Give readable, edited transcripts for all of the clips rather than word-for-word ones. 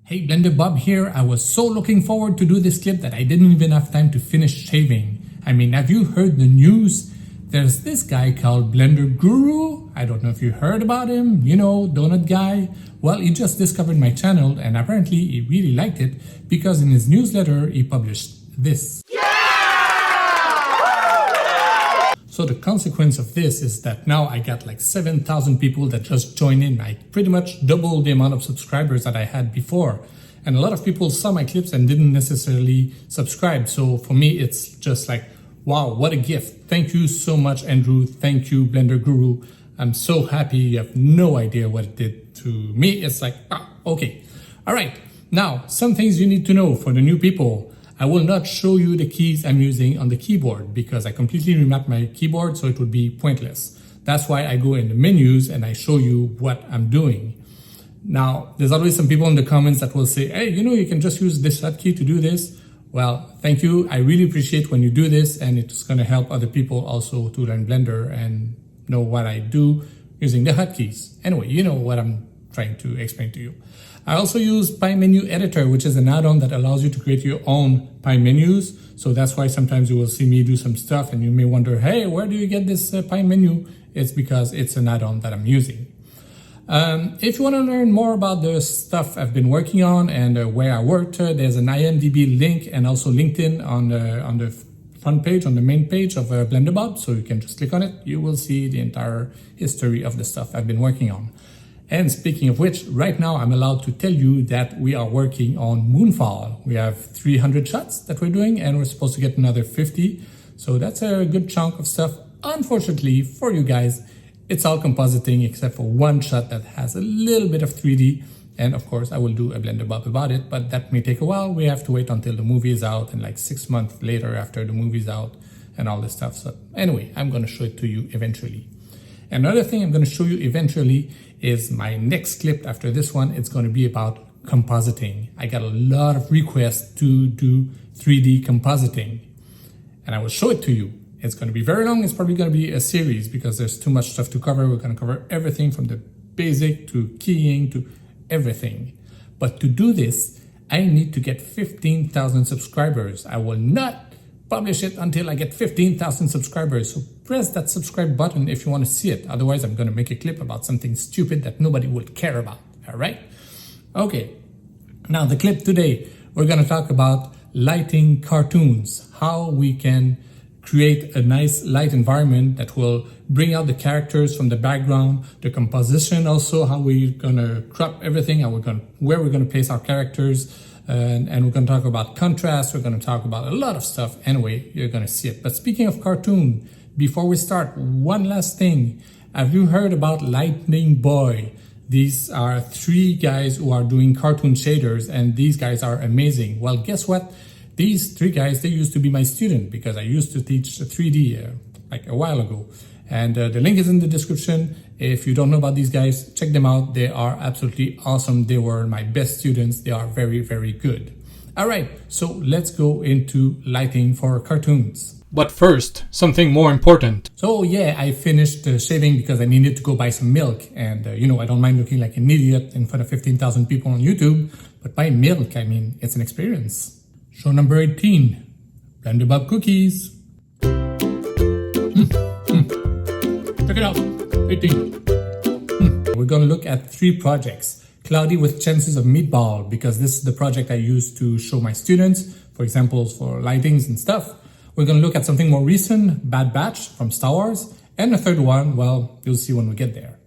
Hey, Blender Bob here. I was so looking forward to do this clip that I didn't even have time to finish shaving. I mean, have you heard the news? There's this guy called Blender Guru. I don't know if you heard about him, you know, donut guy. Well, he just discovered my channel and apparently he really liked it because in his newsletter he published this. So the consequence of this is that now I got like 7,000 people that just joined in. I pretty much doubled the amount of subscribers that I had before. And a lot of people saw my clips and didn't necessarily subscribe. So for me, it's just like, wow, what a gift. Thank you so much, Andrew. Thank you, Blender Guru. I'm so happy. You have no idea what it did to me. It's like, okay. All right. Now, some things you need to know for the new people. I will not show you the keys I'm using on the keyboard because I completely remapped my keyboard, so it would be pointless. That's why I go in the menus and I show you what I'm doing. Now, there's always some people in the comments that will say, hey, you know, you can just use this hotkey to do this. Well, thank you. I really appreciate when you do this, and it's going to help other people also to learn Blender and know what I do using the hotkeys. Anyway, you know what I'm trying to explain to you. I also use Pie Menu Editor, which is an add-on that allows you to create your own pie menus. So that's why sometimes you will see me do some stuff and you may wonder, hey, where do you get this pie menu? It's because it's an add-on that I'm using. If you want to learn more about the stuff I've been working on and where I worked, there's an IMDb link and also LinkedIn on the front page, on the main page of Blender Bob. So you can just click on it. You will see the entire history of the stuff I've been working on. And speaking of which, right now I'm allowed to tell you that we are working on Moonfall. We have 300 shots that we're doing and we're supposed to get another 50. So that's a good chunk of stuff. Unfortunately for you guys, it's all compositing except for one shot that has a little bit of 3D. And of course I will do a Blender Bob about it, but that may take a while. We have to wait until the movie is out and like 6 months later after the movie's out and all this stuff. So anyway, I'm going to show it to you eventually. Another thing I'm going to show you eventually is my next clip after this one. It's going to be about compositing. I got a lot of requests to do 3D compositing and I will show it to you. It's going to be very long. It's probably going to be a series because there's too much stuff to cover. We're going to cover everything from the basic to keying to everything. But to do this, I need to get 15,000 subscribers. I will not publish it until I get 15,000 subscribers. So press that subscribe button if you want to see it. Otherwise, I'm going to make a clip about something stupid that nobody will care about. All right? Okay. Now, the clip today, we're going to talk about lighting cartoons, how we can create a nice light environment that will bring out the characters from the background, the composition also, how we're going to crop everything, where we're going to place our characters, and we're going to talk about contrast. We're going to talk about a lot of stuff. Anyway, you're going to see it. But speaking of cartoon, before we start, one last thing. Have you heard about Lightening Boy? These are 3 guys who are doing cartoon shaders, and these guys are amazing. Well, guess what? These 3 guys, they used to be my student because I used to teach 3D like a while ago. And the link is in the description. If you don't know about these guys, check them out. They are absolutely awesome. They were my best students. They are very, very good. All right, so let's go into lighting for cartoons. But first, something more important. So yeah, I finished shaving because I needed to go buy some milk. And you know, I don't mind looking like an idiot in front of 15,000 people on YouTube. But buy milk, I mean, it's an experience. Show number 18, Blender Bob cookies. Check it out, 18. We're going to look at 3 projects. Cloudy with Chances of Meatball, because this is the project I use to show my students, for examples for lightings and stuff. We're going to look at something more recent, Bad Batch from Star Wars. And the third one, well, you'll see when we get there.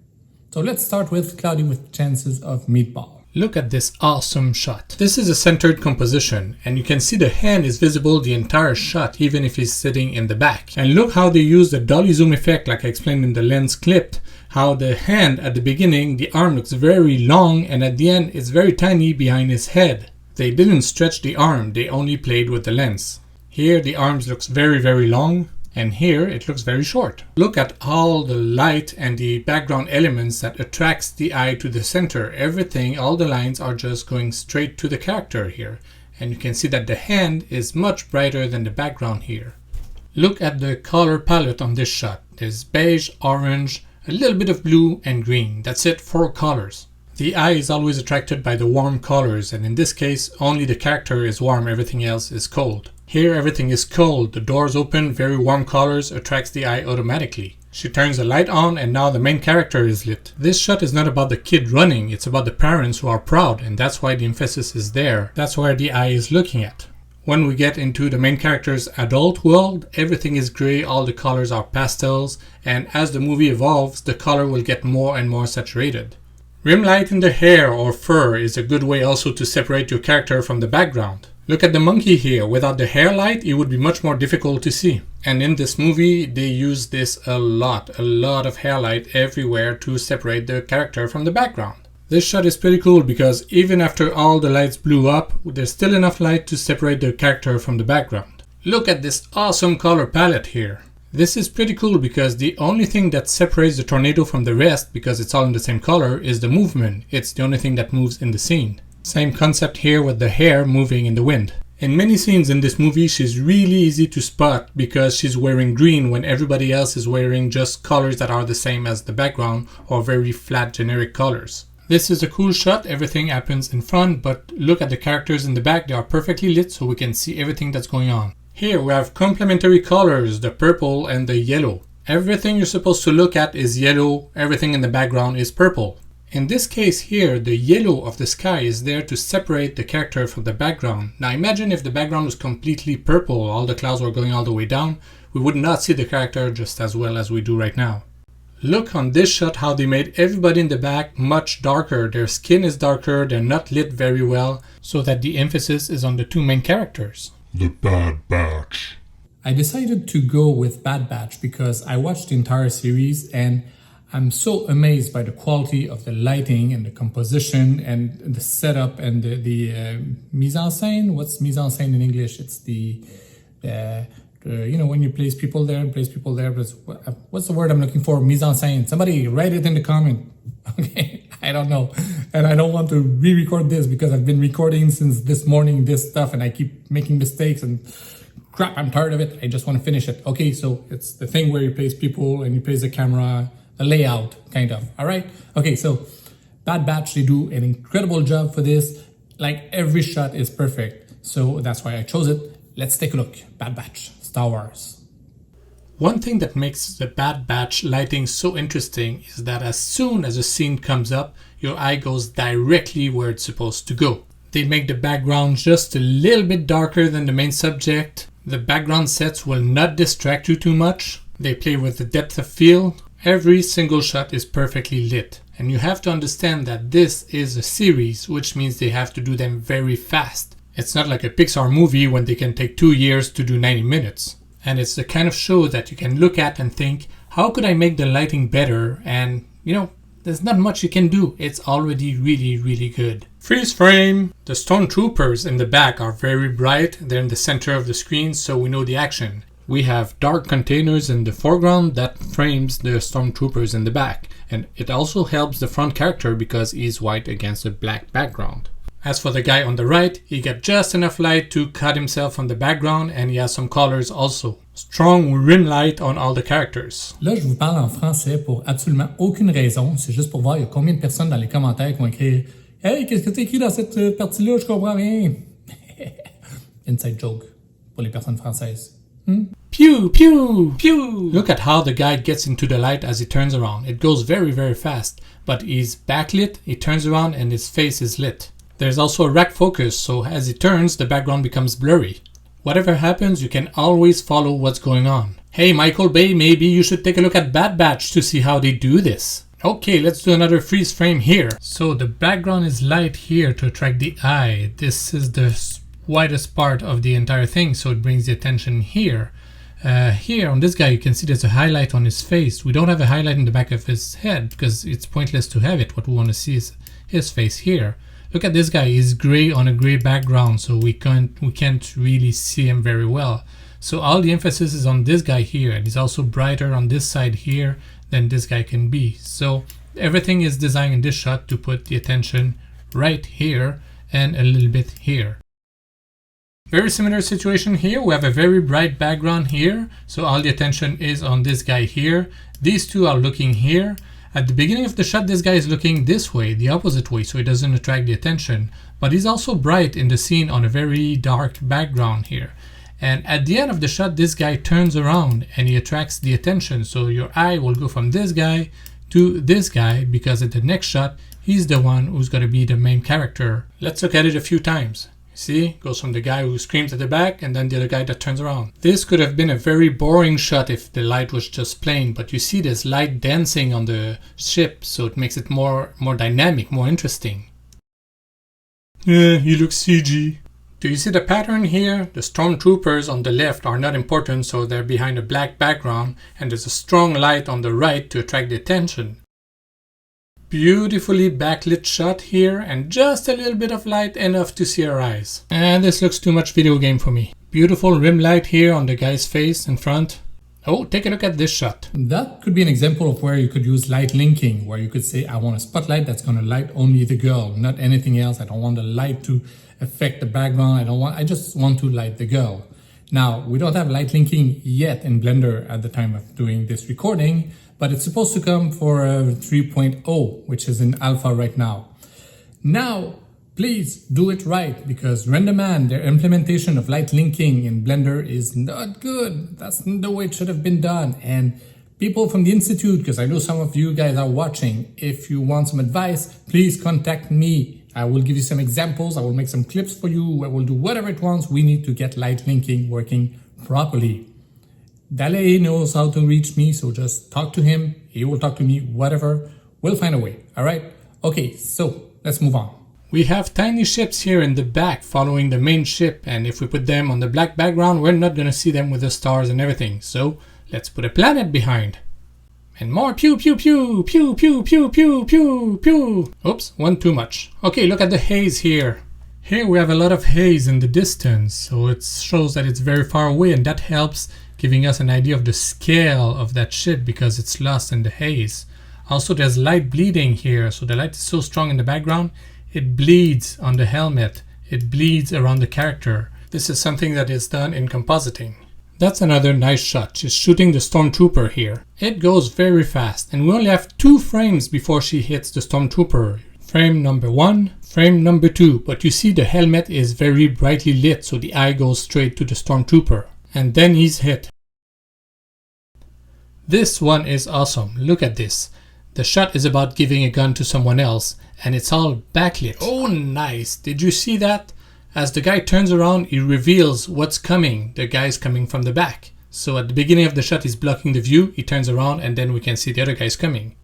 So let's start with Cloudy with Chances of Meatball. Look at this awesome shot. This is a centered composition, and you can see the hand is visible the entire shot, even if he's sitting in the back. And look how they use the dolly zoom effect, like I explained in the lens clip, how the hand at the beginning, the arm looks very long, and at the end, it's very tiny behind his head. They didn't stretch the arm, they only played with the lens. Here, the arms looks very, very long. And here it looks very short. Look at all the light and the background elements that attracts the eye to the center. Everything, all the lines are just going straight to the character here. And you can see that the hand is much brighter than the background here. Look at the color palette on this shot. There's beige, orange, a little bit of blue and green. That's it, 4 colors. The eye is always attracted by the warm colors, and in this case, only the character is warm, everything else is cold. Here everything is cold, the doors open, very warm colors attracts the eye automatically. She turns the light on and now the main character is lit. This shot is not about the kid running, it's about the parents who are proud, and that's why the emphasis is there. That's where the eye is looking at. When we get into the main character's adult world, everything is gray, all the colors are pastels, and as the movie evolves, the color will get more and more saturated. Rim light in the hair or fur is a good way also to separate your character from the background. Look at the monkey here. Without the hair light, it would be much more difficult to see. And in this movie, they use this a lot of hair light everywhere to separate the character from the background. This shot is pretty cool because even after all the lights blew up, there's still enough light to separate the character from the background. Look at this awesome color palette here. This is pretty cool because the only thing that separates the tornado from the rest, because it's all in the same color, is the movement. It's the only thing that moves in the scene. Same concept here with the hair moving in the wind. In many scenes in this movie, she's really easy to spot because she's wearing green when everybody else is wearing just colors that are the same as the background or very flat generic colors. This is a cool shot, everything happens in front, but look at the characters in the back, they are perfectly lit so we can see everything that's going on. Here we have complementary colors, the purple and the yellow. Everything you're supposed to look at is yellow, everything in the background is purple. In this case here, the yellow of the sky is there to separate the character from the background. Now imagine if the background was completely purple, all the clouds were going all the way down, we would not see the character just as well as we do right now. Look on this shot how they made everybody in the back much darker. Their skin is darker, they're not lit very well, so that the emphasis is on the two main characters. The Bad Batch. I decided to go with Bad Batch because I watched the entire series and I'm so amazed by the quality of the lighting and the composition and the setup and the mise en scène. What's mise en scène in English? It's the you know, when you place people there and place people there. But what's the word I'm looking for? Mise en scène. Somebody write it in the comment. Okay, I don't know. And I don't want to re-record this because I've been recording since this morning this stuff and I keep making mistakes and crap, I'm tired of it. I just want to finish it. Okay, so it's the thing where you place people and you place the camera, the layout, kind of. All right? Okay, so Bad Batch, they do an incredible job for this. Like every shot is perfect. So that's why I chose it. Let's take a look. Bad Batch, Star Wars. One thing that makes the Bad Batch lighting so interesting is that as soon as a scene comes up, your eye goes directly where it's supposed to go. They make the background just a little bit darker than the main subject. The background sets will not distract you too much. They play with the depth of field. Every single shot is perfectly lit. And you have to understand that this is a series, which means they have to do them very fast. It's not like a Pixar movie when they can take 2 years to do 90 minutes. And it's the kind of show that you can look at and think, how could I make the lighting better? And, you know, there's not much you can do. It's already really, really good. Freeze frame! The stormtroopers in the back are very bright. They're in the center of the screen, so we know the action. We have dark containers in the foreground that frames the stormtroopers in the back. And it also helps the front character because he's white against a black background. As for the guy on the right, he got just enough light to cut himself on the background and he has some colors also. Strong rim light on all the characters. Là, je vous parle en français pour absolument aucune raison. C'est juste pour voir il y a combien de personnes dans les commentaires qui vont écrire « Hey, qu'est-ce que tu écris dans cette partie-là? Je comprends rien. » Inside joke pour les personnes françaises. Pew, pew, pew! Look at how the guy gets into the light as he turns around. It goes very, very fast. But he's backlit, he turns around and his face is lit. There's also a rack focus, so as it turns, the background becomes blurry. Whatever happens, you can always follow what's going on. Hey, Michael Bay, maybe you should take a look at Bad Batch to see how they do this. Okay, let's do another freeze frame here. So the background is light here to attract the eye. This is the widest part of the entire thing, so it brings the attention here. Here on this guy, you can see there's a highlight on his face. We don't have a highlight in the back of his head because it's pointless to have it. What we want to see is his face here. Look at this guy, he's gray on a gray background, so we can't really see him very well. So all the emphasis is on this guy here, and he's also brighter on this side here than this guy can be. So everything is designed in this shot to put the attention right here and a little bit here. Very similar situation here. We have a very bright background here, so all the attention is on this guy here. These two are looking here. At the beginning of the shot, this guy is looking this way, the opposite way, so he doesn't attract the attention. But he's also bright in the scene on a very dark background here. And at the end of the shot, this guy turns around and he attracts the attention. So your eye will go from this guy to this guy, because at the next shot, he's the one who's going to be the main character. Let's look at it a few times. See, goes from the guy who screams at the back and then the other guy that turns around. This could have been a very boring shot if the light was just plain, but you see this light dancing on the ship, so it makes it more dynamic, more interesting. He looks CG. Do you see the pattern here? The stormtroopers on the left are not important, so they're behind a black background, and there's a strong light on the right to attract the attention. Beautifully backlit shot here, and just a little bit of light enough to see her eyes. And this looks too much video game for me. Beautiful rim light here on the guy's face in front. Oh, take a look at this shot. That could be an example of where you could use light linking, where you could say, I want a spotlight that's going to light only the girl, not anything else. I don't want the light to affect the background. I just want to light the girl. Now, we don't have light linking yet in Blender at the time of doing this recording, but it's supposed to come for 3.0, which is in alpha right now. Now, please do it right, because RenderMan, their implementation of light linking in Blender is not good. That's not the way it should have been done. And people from the Institute, because I know some of you guys are watching, if you want some advice, please contact me. I will give you some examples. I will make some clips for you. I will do whatever it wants. We need to get light linking working properly. Dale knows how to reach me, so just talk to him. He will talk to me, whatever. We'll find a way, all right? Okay, so let's move on. We have tiny ships here in the back following the main ship, and if we put them on the black background, we're not going to see them with the stars and everything. So let's put a planet behind. And more pew pew pew, pew pew pew pew pew pew. Oops, one too much. Okay, look at the haze here. Here we have a lot of haze in the distance, so it shows that it's very far away, and that helps giving us an idea of the scale of that ship because it's lost in the haze. Also, there's light bleeding here, so the light is so strong in the background, it bleeds on the helmet, it bleeds around the character. This is something that is done in compositing. That's another nice shot. She's shooting the stormtrooper here. It goes very fast, and we only have 2 frames before she hits the stormtrooper. Frame number 1, frame number 2, but you see the helmet is very brightly lit, so the eye goes straight to the stormtrooper. And then he's hit. This one is awesome. Look at this. The shot is about giving a gun to someone else, and it's all backlit. Oh, nice. Did you see that? As the guy turns around, he reveals what's coming. The guy's coming from the back. So at the beginning of the shot, he's blocking the view. He turns around, and then we can see the other guy's coming.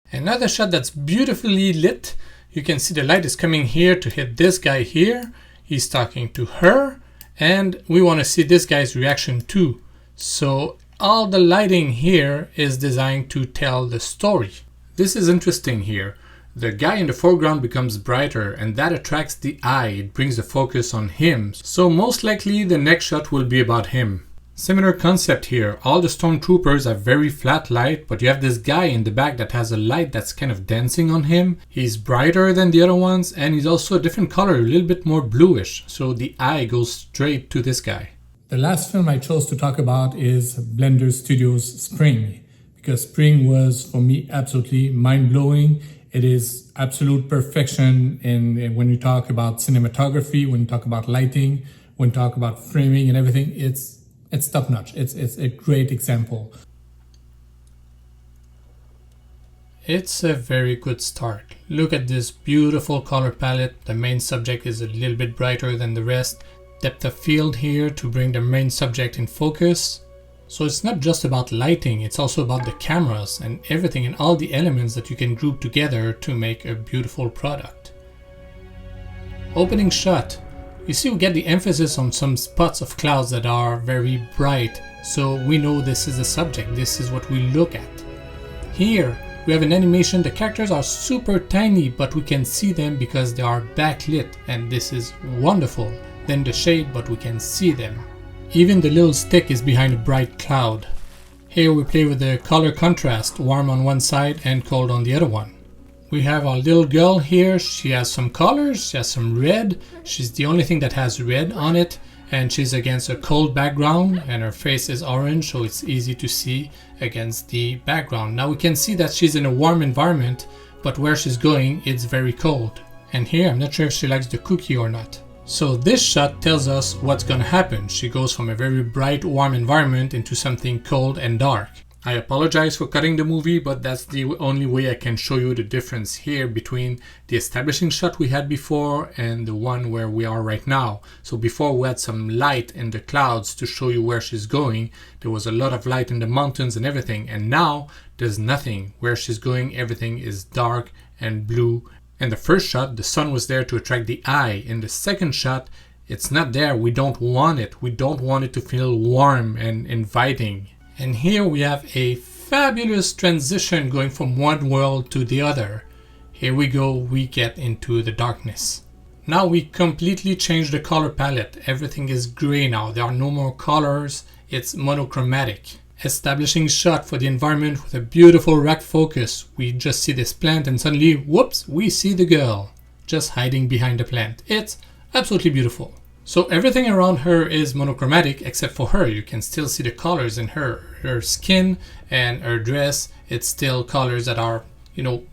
Another shot that's beautifully lit. You can see the light is coming here to hit this guy here. He's talking to her. And we want to see this guy's reaction too. So all the lighting here is designed to tell the story. This is interesting here. The guy in the foreground becomes brighter, and that attracts the eye. It brings the focus on him. So most likely the next shot will be about him. Similar concept here. All the stormtroopers have very flat light, but you have this guy in the back that has a light that's kind of dancing on him. He's brighter than the other ones, and he's also a different color, a little bit more bluish. So the eye goes straight to this guy. The last film I chose to talk about is Blender Studio's Spring, because Spring was, for me, absolutely mind-blowing. It is absolute perfection when you talk about cinematography, when you talk about lighting, when you talk about framing and everything. It's top-notch. It's a great example. It's a very good start. Look at this beautiful color palette. The main subject is a little bit brighter than the rest. Depth of field here to bring the main subject in focus. So it's not just about lighting, it's also about the cameras and everything and all the elements that you can group together to make a beautiful product. Opening shot. You see, we get the emphasis on some spots of clouds that are very bright, so we know this is the subject, this is what we look at. Here, we have an animation. The characters are super tiny, but we can see them because they are backlit, and this is wonderful. Then the shade, but we can see them. Even the little stick is behind a bright cloud. Here we play with the color contrast, warm on one side and cold on the other one. We have our little girl here. She has some colors, she has some red. She's the only thing that has red on it. and she's against a cold background and her face is orange, so it's easy to see against the background. Now we can see that she's in a warm environment, but where she's going, it's very cold. And here, I'm not sure if she likes the cookie or not. So this shot tells us what's gonna happen. She goes from a very bright, warm environment into something cold and dark. I apologize for cutting the movie, but that's the only way I can show you the difference here between the establishing shot we had before and the one where we are right now. So before we had some light in the clouds to show you where she's going. There was a lot of light in the mountains and everything, and now there's nothing. Where she's going, everything is dark and blue. In the first shot, the sun was there to attract the eye. In the second shot, it's not there. We don't want it. We don't want it to feel warm and inviting. And here we have a fabulous transition going from one world to the other. Here we go, we get into the darkness. Now we completely change the color palette. Everything is gray now. There are no more colors. It's monochromatic. Establishing shot for the environment with a beautiful rack focus. We just see this plant and suddenly, whoops, we see the girl just hiding behind the plant. It's absolutely beautiful. So everything around her is monochromatic except for her. You can still see the colors in her. Her skin and her dress, it's still colors that are,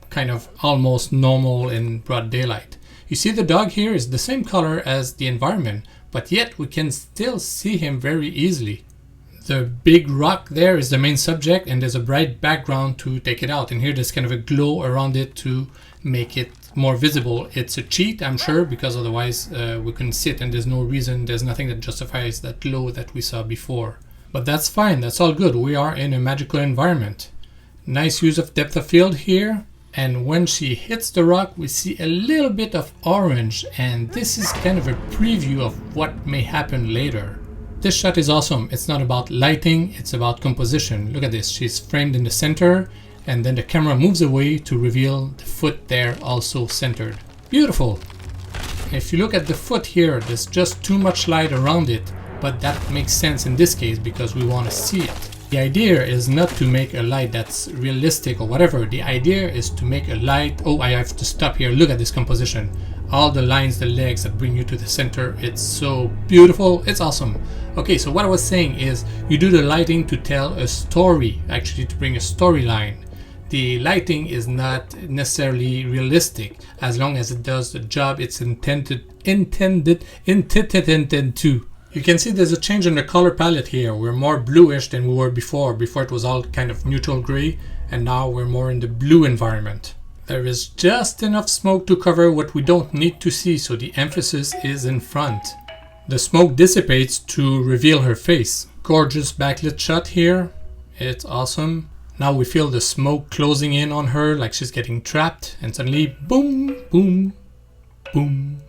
kind of almost normal in broad daylight. You see the dog here is the same color as the environment, but yet we can still see him very easily. The big rock there is the main subject and there's a bright background to take it out. And here there's kind of a glow around it to make it more visible. It's a cheat, I'm sure, because otherwise we couldn't see it and there's no reason, there's nothing that justifies that glow that we saw before. But that's fine, that's all good. We are in a magical environment. Nice use of depth of field here. And when she hits the rock, we see a little bit of orange. And this is kind of a preview of what may happen later. This shot is awesome. It's not about lighting, it's about composition. Look at this, she's framed in the center and then the camera moves away to reveal the foot there also centered. Beautiful. If you look at the foot here, there's just too much light around it, but that makes sense in this case because we want to see it. The idea is not to make a light that's realistic or whatever. The idea is to make a light. Oh, I have to stop here. Look at this composition. All the lines, the legs that bring you to the center. It's so beautiful. It's awesome. Okay, so what I was saying is you do the lighting to tell a story, actually to bring a storyline. The lighting is not necessarily realistic as long as it does the job it's intended to. You can see there's a change in the color palette here. We're more bluish than we were before. Before it was all kind of neutral gray, and now we're more in the blue environment. There is just enough smoke to cover what we don't need to see, so the emphasis is in front. The smoke dissipates to reveal her face. Gorgeous backlit shot here. It's awesome. Now we feel the smoke closing in on her like she's getting trapped, and suddenly boom, boom, boom.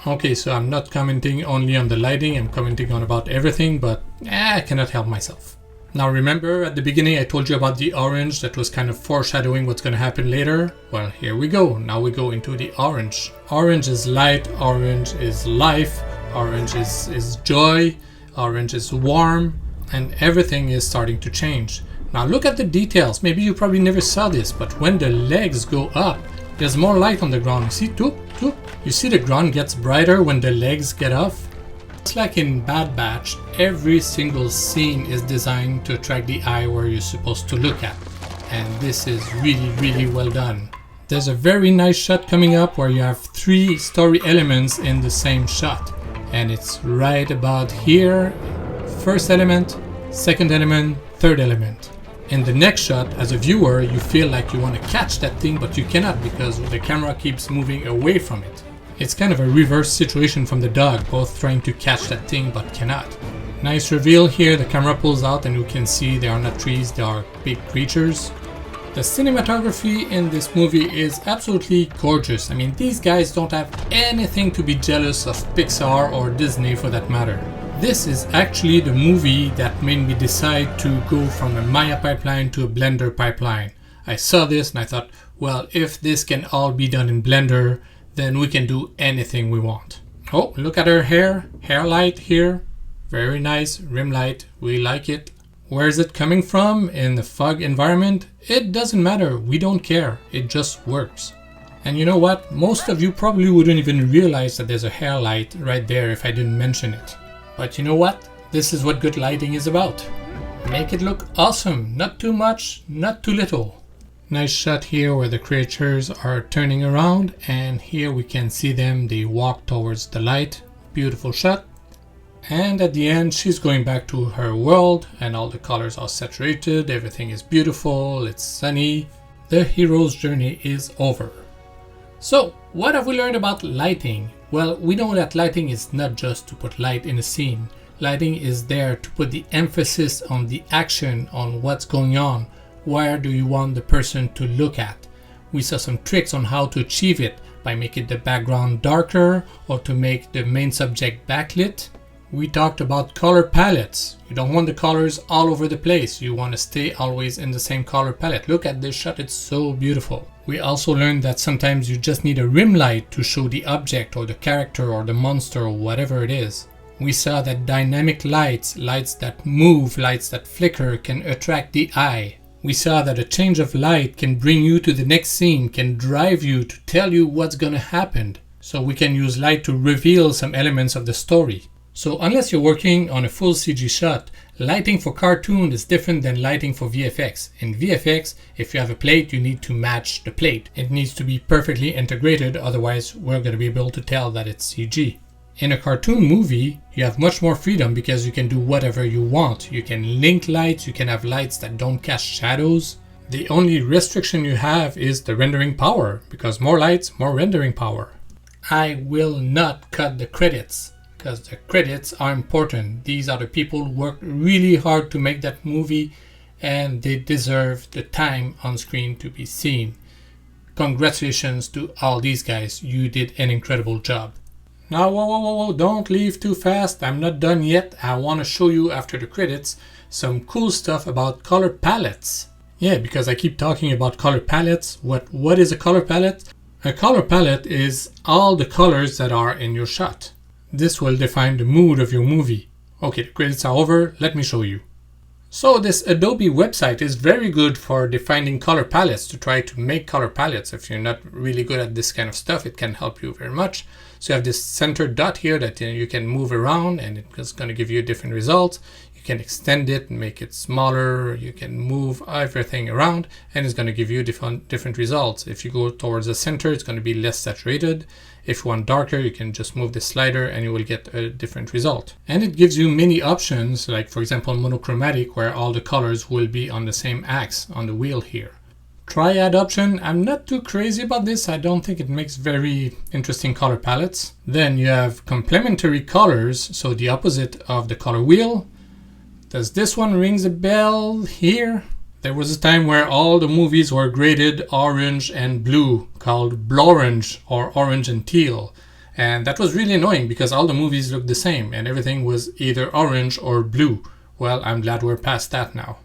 Okay, so I'm not commenting only on the lighting, I'm commenting on about everything, but I cannot help myself. Now remember at the beginning I told you about the orange that was kind of foreshadowing what's going to happen later? Well, here we go. Now we go into the orange. Orange is light, orange is life, orange is joy, orange is warm, and everything is starting to change. Now look at the details. Maybe you probably never saw this, but when the legs go up, there's more light on the ground. You see, toop, toop. You see the ground gets brighter when the legs get off? It's like in Bad Batch, every single scene is designed to attract the eye where you're supposed to look at. And this is really, really well done. There's a very nice shot coming up where you have 3 story elements in the same shot. And it's right about here. First element, second element, third element. In the next shot, as a viewer, you feel like you want to catch that thing, but you cannot because the camera keeps moving away from it. It's kind of a reverse situation from the dog, both trying to catch that thing but cannot. Nice reveal here, the camera pulls out and you can see they are not trees, they are big creatures. The cinematography in this movie is absolutely gorgeous. I mean, these guys don't have anything to be jealous of Pixar or Disney for that matter. This is actually the movie that made me decide to go from a Maya pipeline to a Blender pipeline. I saw this and I thought, well, if this can all be done in Blender, then we can do anything we want. Oh, look at her hair light here. Very nice, rim light, we like it. Where is it coming from? In the fog environment? It doesn't matter, we don't care, it just works. And you know what? Most of you probably wouldn't even realize that there's a hair light right there if I didn't mention it. But you know what? This is what good lighting is about. Make it look awesome, not too much, not too little. Nice shot here where the creatures are turning around, and here we can see them, they walk towards the light. Beautiful shot. And at the end, she's going back to her world, and all the colors are saturated, everything is beautiful, it's sunny. The hero's journey is over. So, what have we learned about lighting? Well, we know that lighting is not just to put light in a scene. Lighting is there to put the emphasis on the action, on what's going on. Where do you want the person to look at? We saw some tricks on how to achieve it by making the background darker or to make the main subject backlit. We talked about color palettes. You don't want the colors all over the place. You want to stay always in the same color palette. Look at this shot, it's so beautiful. We also learned that sometimes you just need a rim light to show the object or the character or the monster or whatever it is. We saw that dynamic lights, lights that move, lights that flicker can attract the eye. We saw that a change of light can bring you to the next scene, can drive you to tell you what's gonna happen. So we can use light to reveal some elements of the story. So unless you're working on a full CG shot, lighting for cartoon is different than lighting for VFX. In VFX, if you have a plate, you need to match the plate. It needs to be perfectly integrated, otherwise we're gonna be able to tell that it's CG. In a cartoon movie, you have much more freedom because you can do whatever you want. You can link lights, you can have lights that don't cast shadows. The only restriction you have is the rendering power, because more lights, more rendering power. I will not cut the credits, because the credits are important. These are the people who worked really hard to make that movie, and they deserve the time on screen to be seen. Congratulations to all these guys, you did an incredible job. Now, whoa, don't leave too fast. I'm not done yet. I want to show you after the credits some cool stuff about color palettes. Yeah, because I keep talking about color palettes. What is a color palette? A color palette is all the colors that are in your shot. This will define the mood of your movie. Okay, the credits are over. Let me show you. So this Adobe website is very good for defining color palettes, to try to make color palettes. If you're not really good at this kind of stuff, it can help you very much. So you have this center dot here that you can move around, and it's going to give you different results. You can extend it and make it smaller. You can move everything around, and it's going to give you different results. If you go towards the center, it's going to be less saturated. If you want darker, you can just move the slider and you will get a different result. And it gives you many options, like for example monochromatic, where all the colors will be on the same axis on the wheel here. Triad option, I'm not too crazy about this. I don't think it makes very interesting color palettes. Then you have complementary colors, so the opposite of the color wheel. Does this one rings a bell here? There was a time where all the movies were graded orange and blue, called Blorange or orange and teal. And that was really annoying because all the movies looked the same and everything was either orange or blue. Well, I'm glad we're past that now.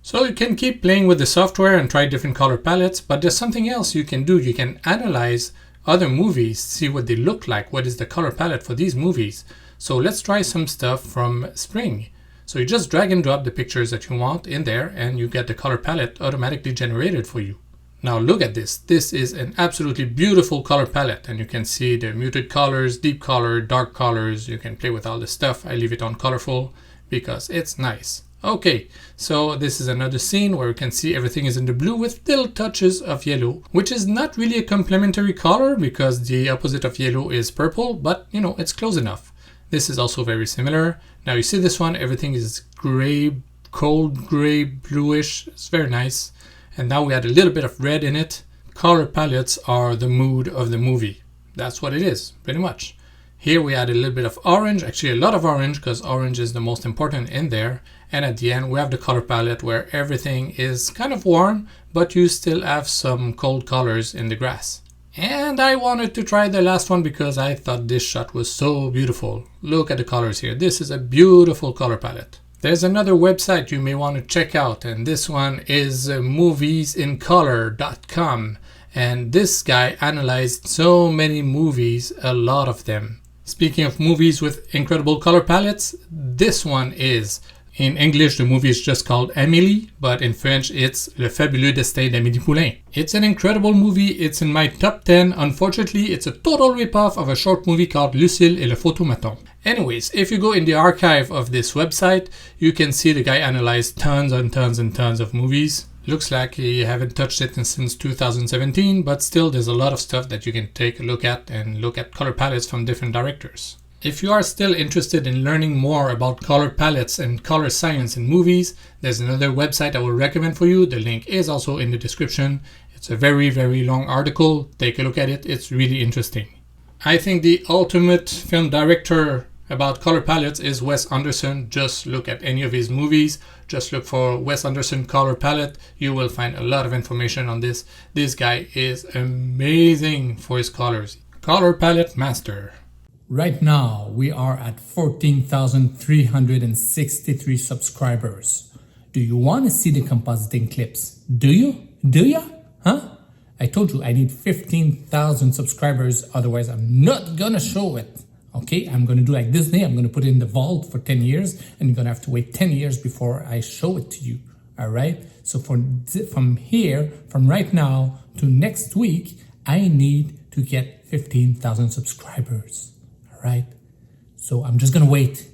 So you can keep playing with the software and try different color palettes, but there's something else you can do. You can analyze other movies, see what they look like, what is the color palette for these movies. So let's try some stuff from Spring. So you just drag and drop the pictures that you want in there and you get the color palette automatically generated for you. Now look at this. This is an absolutely beautiful color palette, and you can see the muted colors, deep color, dark colors. You can play with all this stuff. I leave it on colorful because it's nice. Okay, so this is another scene where you can see everything is in the blue with little touches of yellow, which is not really a complementary color because the opposite of yellow is purple, but you know, it's close enough. This is also very similar. Now you see this one, everything is gray, cold gray, bluish. It's very nice. And now we add a little bit of red in it. Color palettes are the mood of the movie. That's what it is, pretty much. Here we add a little bit of orange, actually a lot of orange because orange is the most important in there. And at the end we have the color palette where everything is kind of warm, but you still have some cold colors in the grass. And I wanted to try the last one because I thought this shot was so beautiful. Look at the colors here. This is a beautiful color palette. There's another website you may want to check out, and this one is moviesincolor.com. And this guy analyzed so many movies, a lot of them. Speaking of movies with incredible color palettes, this one is. In English, the movie is just called Amélie, but in French, it's Le Fabuleux Destin d'Amélie Poulain. It's an incredible movie. It's in my top 10. Unfortunately, it's a total ripoff of a short movie called Lucille et le photomaton. Anyways, if you go in the archive of this website, you can see the guy analyzed tons and tons and tons of movies. Looks like he haven't touched it since 2017, but still there's a lot of stuff that you can take a look at and look at color palettes from different directors. If you are still interested in learning more about color palettes and color science in movies, there's another website I will recommend for you. The link is also in the description. It's a very, very long article. Take a look at it. It's really interesting. I think the ultimate film director about color palettes is Wes Anderson. Just look at any of his movies. Just look for Wes Anderson color palette. You will find a lot of information on this. This guy is amazing for his colors. Color palette master. Right now, we are at 14,363 subscribers. Do you want to see the compositing clips? Do you? Do ya? Huh? I told you I need 15,000 subscribers, otherwise I'm not gonna show it. Okay, I'm gonna do like Disney, I'm gonna put it in the vault for 10 years, and you're gonna have to wait 10 years before I show it to you. Alright? So from right now to next week, I need to get 15,000 subscribers. Alright? So I'm just gonna wait.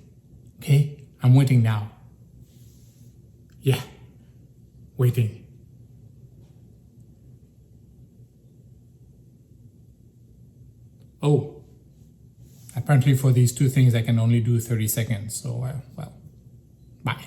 Okay? I'm waiting now. Yeah. Waiting. Oh. Apparently for these two things I can only do 30 seconds. So, well, bye.